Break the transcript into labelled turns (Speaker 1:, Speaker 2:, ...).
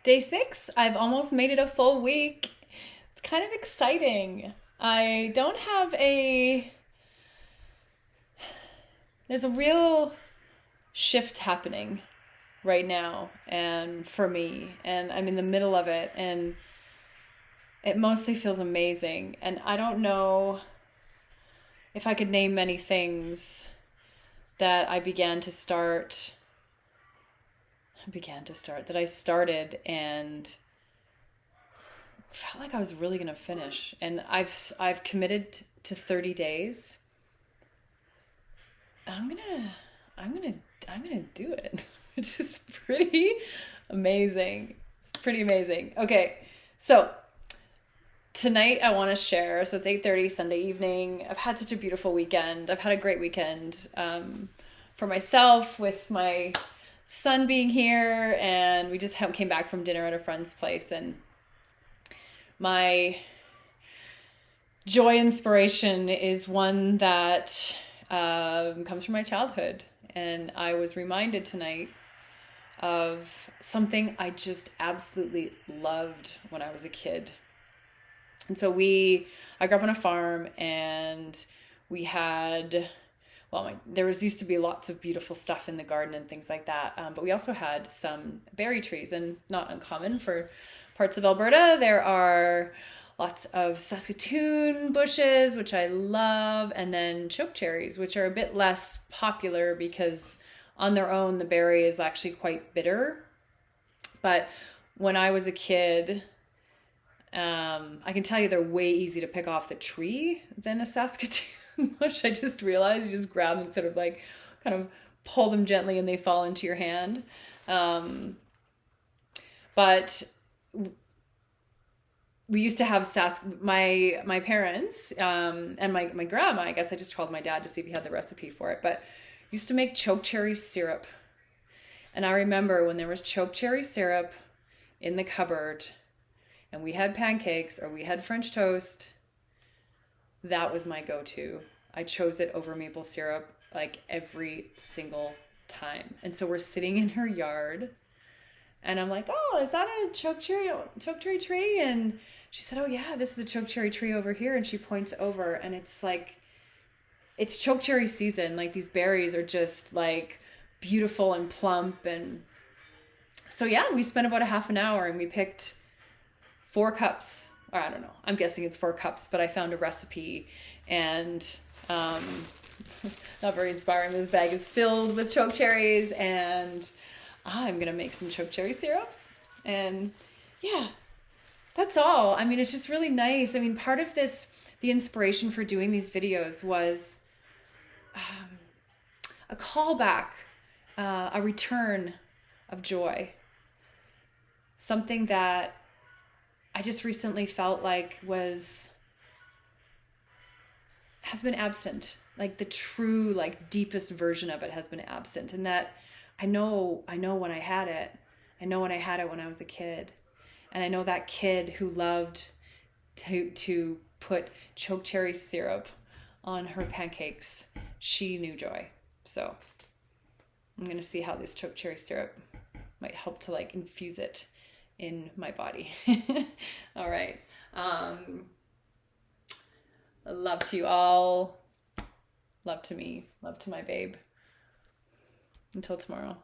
Speaker 1: Day 6. I've almost made it a full week. It's kind of exciting. I don't have there's a real shift happening right now and for me, and I'm in the middle of it, and it mostly feels amazing. And I don't know if I could name many things that that I started and felt like I was really going to finish. And I've committed to 30 days. I'm going to do it, which is pretty amazing. It's pretty amazing. Okay. So tonight I want to share, so it's 8:30 Sunday evening. I've had such a beautiful weekend. I've had a great weekend for myself, with my son being here, and we just came back from dinner at a friend's place, and my joy inspiration is one that comes from my childhood. And I was reminded tonight of something I just absolutely loved when I was a kid. And so I grew up on a farm, and we had, there used to be lots of beautiful stuff in the garden and things like that. But we also had some berry trees, and not uncommon for parts of Alberta. There are lots of Saskatoon bushes, which I love, and then chokecherries, which are a bit less popular because on their own, the berry is actually quite bitter. But when I was a kid, I can tell you they're way easy to pick off the tree than a Saskatoon bush. I just realized you just grab them, sort of like kind of pull them gently, and they fall into your hand. But we used to have my parents and my grandma. I guess I just called my dad to see if he had the recipe for it, but used to make chokecherry syrup. And I remember when there was chokecherry syrup in the cupboard, and we had pancakes or we had French toast, that was my go-to. I chose it over maple syrup like every single time. And so we're sitting in her yard, and I'm like, "Oh, is that a chokecherry tree?" And she said, "Oh yeah, this is a chokecherry tree over here." And she points over, and it's like, it's chokecherry season. Like, these berries are just like beautiful and plump. And so yeah, we spent about a half an hour, and we picked 4 cups, or I don't know, I'm guessing it's 4 cups, but I found a recipe, and not very inspiring. This bag is filled with chokecherries, and I'm gonna make some chokecherry syrup. And yeah, that's all. I mean, it's just really nice. I mean, part of the inspiration for doing these videos was a callback, a return of joy. Something that I just recently felt like has been absent. Like, the true, like, deepest version of it has been absent. And that I know when I had it. I know when I had it when I was a kid. And I know that kid who loved to put chokecherry syrup on her pancakes. She knew joy. So I'm going to see how this chokecherry syrup might help to, like, infuse it in my body. All right. Love to you all. Love to me. Love to my babe. Until tomorrow.